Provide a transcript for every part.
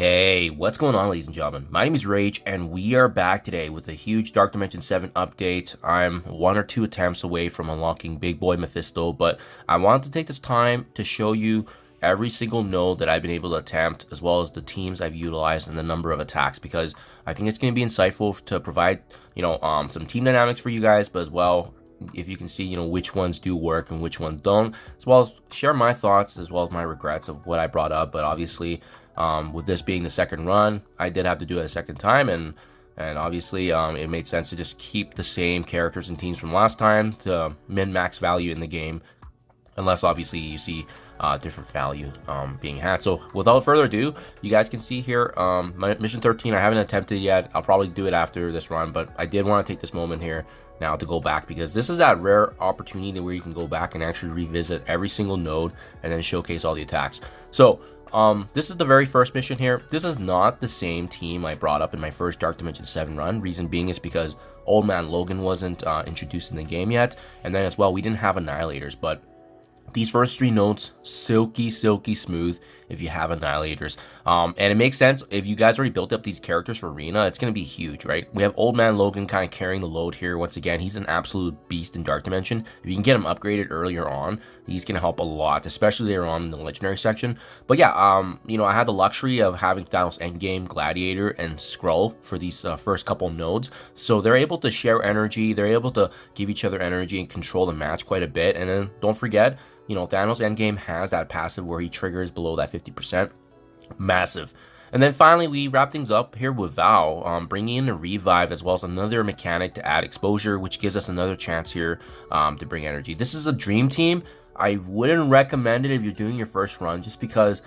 Hey, what's going on, ladies and gentlemen? My name is Rayge, and we are back today with a huge Dark Dimension 7 update. I'm 1 or 2 attempts away from unlocking Big Boy Mephisto, but I wanted to take this time to show you every single node that I've been able to attempt, as well as the teams I've utilized and the number of attacks, because I think it's going to be insightful to provide, some team dynamics for you guys, but as well, if you can see, which ones do work and which ones don't, as well as share my thoughts, as well as my regrets of what I brought up. But obviously, with this being the second run, I did have to do it a second time, and obviously it made sense to just keep the same characters and teams from last time to min-max value in the game, unless obviously you see different value being had. So without further ado, you guys can see here my mission 13. I haven't attempted yet. I'll probably do it after this run, but I did want to take this moment here now to go back, because this is that rare opportunity where you can go back and actually revisit every single node and then showcase all the attacks. So this is the very first mission here. This is not the same team I brought up in my first Dark Dimension 7 run. Reason being is because Old Man Logan wasn't introduced in the game yet, and then as well we didn't have Annihilators. But these first 3 nodes, silky smooth if you have Annihilators. And it makes sense. If you guys already built up these characters for Arena, it's going to be huge, right? We have Old Man Logan kind of carrying the load here. Once again, he's an absolute beast in Dark Dimension. If you can get him upgraded earlier on, he's going to help a lot, especially later on in the Legendary section. But yeah, I had the luxury of having Thanos Endgame, Gladiator, and Skrull for these first couple nodes. So they're able to share energy. They're able to give each other energy and control the match quite a bit. And then don't forget, Thanos Endgame has that passive where he triggers below that 50%. Massive. And then finally, we wrap things up here with Val, bringing in a revive as well as another mechanic to add exposure, which gives us another chance here to bring energy. This is a dream team. I wouldn't recommend it if you're doing your first run, just because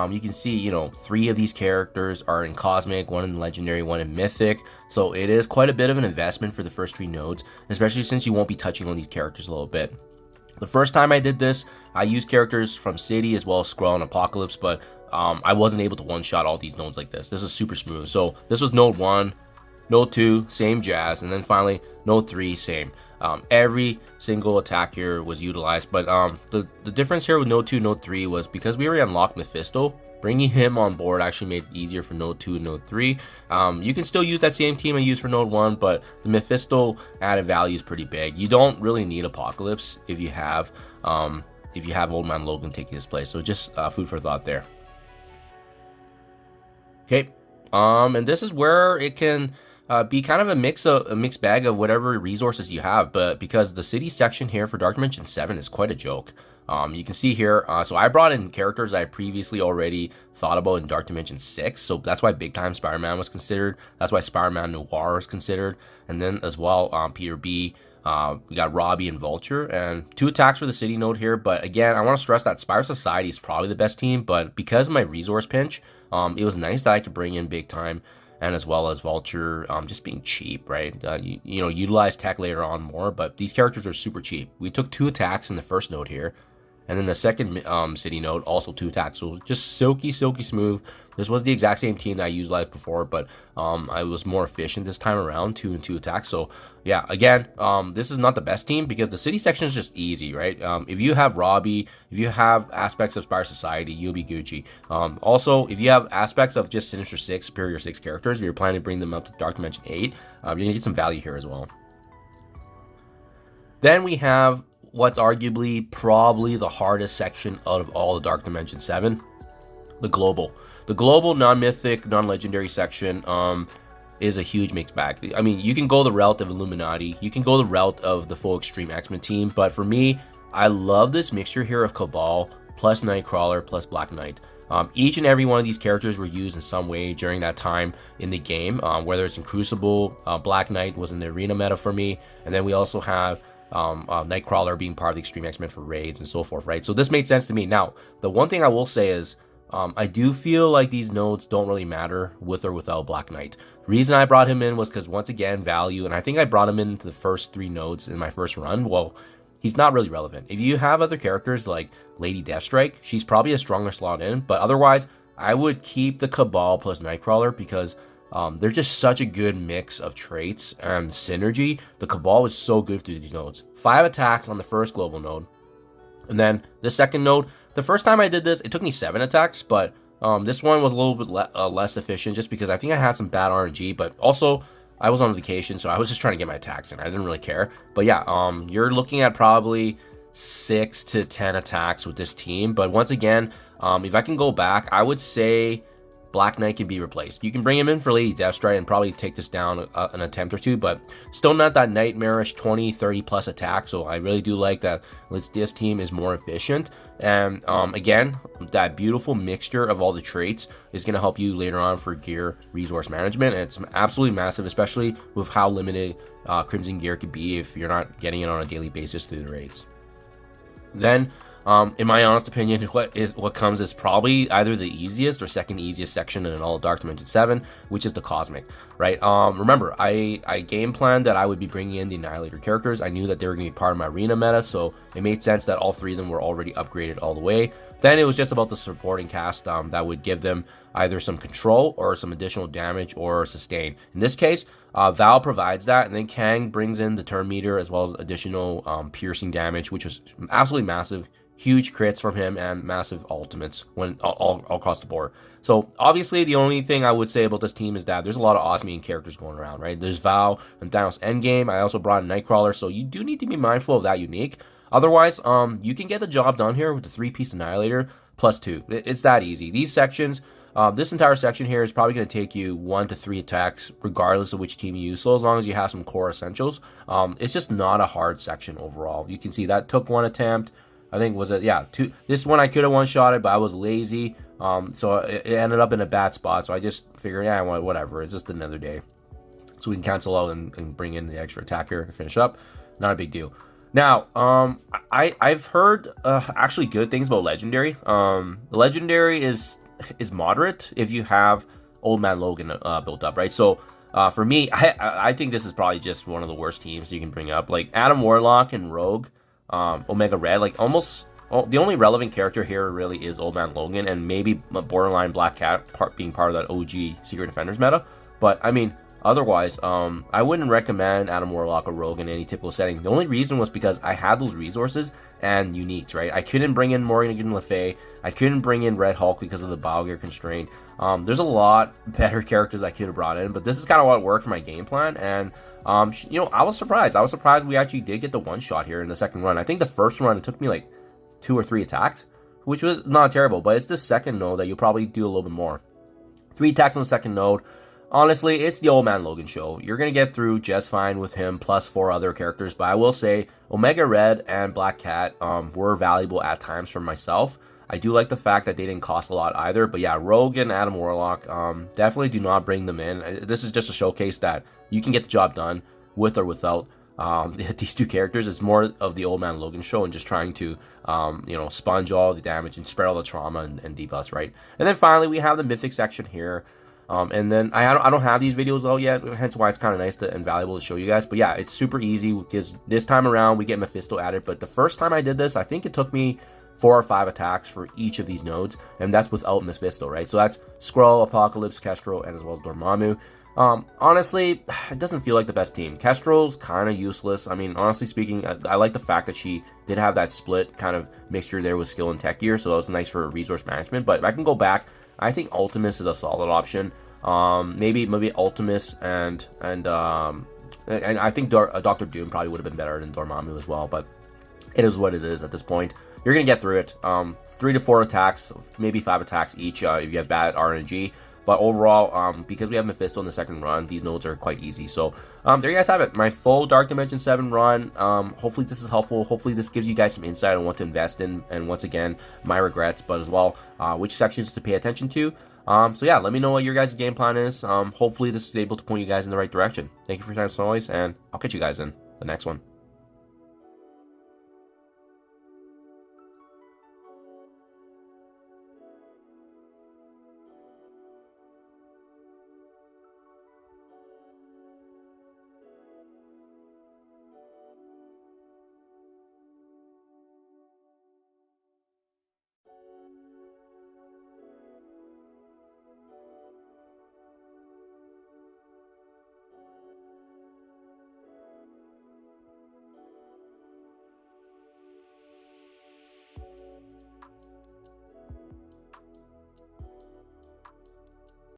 you can see, 3 of these characters are in Cosmic, 1 in Legendary, 1 in Mythic. So it is quite a bit of an investment for the first 3 nodes, especially since you won't be touching on these characters a little bit. The first time I did this, I used characters from City as well as Skrull and Apocalypse, but I wasn't able to one-shot all these nodes like this. This is super smooth. So this was node 1, node 2, same jazz, and then finally node 3, same. Every single attack here was utilized, but the difference here with node 2, node 3 was because we already unlocked Mephisto. Bringing him on board actually made it easier for node 2 and node 3. You can still use that same team I used for node 1, but the Mephisto added value is pretty big. You don't really need Apocalypse if you have Old Man Logan taking his place. So just food for thought there. Okay, and this is where it can be kind of a mixed bag of whatever resources you have, but because the city section here for Dark Dimension 7 is quite a joke. You can see here, so I brought in characters I previously already thought about in Dark Dimension 6, so that's why Big Time Spider-Man was considered, that's why Spider-Man Noir was considered, and then as well, Peter B, we got Robbie and Vulture, and 2 attacks for the city node here. But again, I want to stress that Spire Society is probably the best team, but because of my resource pinch, it was nice that I could bring in Big Time, and as well as Vulture, just being cheap, right? Utilize tech later on more, but these characters are super cheap. We took 2 attacks in the first node here, and then the second city node, also 2 attacks. So just silky smooth. This was the exact same team that I used live before, but I was more efficient this time around, 2 and 2 attacks. So yeah, again, this is not the best team because the city section is just easy, right? If you have Robbie, if you have aspects of Spire Society, you'll be Gucci. Also, if you have aspects of just Sinister 6, Superior 6 characters, if you're planning to bring them up to Dark Dimension 8, you're gonna get some value here as well. Then we have what's arguably probably the hardest section out of all the Dark Dimension 7, the global. The global non-mythic, non-legendary section is a huge mixed bag. I mean, you can go the route of Illuminati, you can go the route of the full Extreme X-Men team, but for me, I love this mixture here of Cabal plus Nightcrawler plus Black Knight. Each and every one of these characters were used in some way during that time in the game, whether it's in Crucible, Black Knight was in the arena meta for me, and then we also have Nightcrawler being part of the Extreme X-Men for raids and so forth, right? So this made sense to me. Now, the one thing I will say is, I do feel like these nodes don't really matter with or without Black Knight. The reason I brought him in was because, once again, value, and I think I brought him into the first 3 nodes in my first run. Well, he's not really relevant. If you have other characters like Lady Deathstrike, she's probably a stronger slot in, but otherwise, I would keep the Cabal plus Nightcrawler because they're just such a good mix of traits and synergy. The Cabal is so good through these nodes. 5 attacks on the first global node. And then the second node, the first time I did this, it took me 7 attacks, but This one was a little bit less efficient just because I think I had some bad RNG, but also I was on vacation, so I was just trying to get my attacks in. I didn't really care. But yeah, you're looking at probably 6 to 10 attacks with this team. But once again, if I can go back, I would say Black Knight can be replaced. You can bring him in for Lady Deathstrike and probably take this down an attempt or two, but still not that nightmarish 20, 30 plus attack. So I really do like that this team is more efficient. And again, that beautiful mixture of all the traits is going to help you later on for gear resource management. And it's absolutely massive, especially with how limited Crimson gear could be if you're not getting it on a daily basis through the raids. Then, in my honest opinion, what comes is probably either the easiest or second easiest section in all of Dark Dimension 7, which is the Cosmic, right? Remember, I game planned that I would be bringing in the Annihilator characters. I knew that they were going to be part of my arena meta, so it made sense that all 3 of them were already upgraded all the way. Then it was just about the supporting cast that would give them either some control or some additional damage or sustain. In this case, Val provides that, and then Kang brings in the turn meter as well as additional piercing damage, which was absolutely massive. Huge crits from him and massive ultimates when all across the board. So obviously the only thing I would say about this team is that there's a lot of Osmium characters going around, right? There's Val and Thanos Endgame. I also brought in Nightcrawler, so you do need to be mindful of that unique. Otherwise, you can get the job done here with the 3-piece Annihilator plus 2. It's that easy. These sections, this entire section here is probably going to take you 1 to 3 attacks regardless of which team you use, so as long as you have some core essentials. It's just not a hard section overall. You can see that took 1 attempt. I think was it, yeah, 2. This one I could have one-shotted, but I was lazy, so it ended up in a bad spot. So I just figured, yeah, whatever, it's just another day. So we can cancel out and bring in the extra attacker to finish up. Not a big deal. Now, I've heard actually good things about Legendary. The Legendary is moderate if you have Old Man Logan built up, right? So for me, I think this is probably just one of the worst teams you can bring up. Like Adam Warlock and Rogue. Omega Red, like almost the only relevant character here really is Old Man Logan and maybe borderline Black Cat being part of that OG Secret Defenders meta. But I mean, otherwise, I wouldn't recommend Adam Warlock or Rogue in any typical setting. The only reason was because I had those resources and uniques, right? I couldn't bring in Morgan Le Fay. I couldn't bring in Red Hulk because of the Biogear constraint. There's a lot better characters I could have brought in, but this is kind of what worked for my game plan. And you know, I was surprised. I was surprised we actually did get the one shot here in the second run. I think the first run it took me like 2 or 3 attacks, which was not terrible. But it's the second node that you'll probably do a little bit more. 3 attacks on the second node. Honestly, it's the Old Man Logan show. You're going to get through just fine with him, plus 4 other characters. But I will say, Omega Red and Black Cat were valuable at times for myself. I do like the fact that they didn't cost a lot either. But yeah, Rogue and Adam Warlock, definitely do not bring them in. This is just a showcase that you can get the job done with or without these 2 characters. It's more of the Old Man Logan show and just trying to, you know, sponge all the damage and spread all the trauma and debuffs, right? And then finally, we have the Mythic section here. And then I don't have these videos out yet, hence why it's kind of nice and valuable to show you guys. But yeah, it's super easy because this time around we get Mephisto added. But the first time I did this, I think it took me 4 or 5 attacks for each of these nodes, and that's without Mephisto, right? So that's Skrull, Apocalypse, Kestrel, and as well as Dormammu. Honestly, it doesn't feel like the best team. Kestrel's kind of useless. I mean, honestly speaking, I like the fact that she did have that split kind of mixture there with skill and tech gear, so that was nice for resource management. But if I can go back, I think Ultimus is a solid option. Maybe Ultimus and I think Dr. Doom probably would have been better than Dormammu as well, but it is what it is at this point. You're gonna get through it. 3 to 4 attacks, maybe 5 attacks each if you have bad RNG. But overall, because we have Mephisto in the second run, these nodes are quite easy. So there you guys have it, my full Dark Dimension 7 run. Hopefully this is helpful. Hopefully this gives you guys some insight on what to invest in, and once again, my regrets, but as well, which sections to pay attention to. So yeah, let me know what your guys' game plan is. Hopefully this is able to point you guys in the right direction. Thank you for your time as always, and I'll catch you guys in the next one.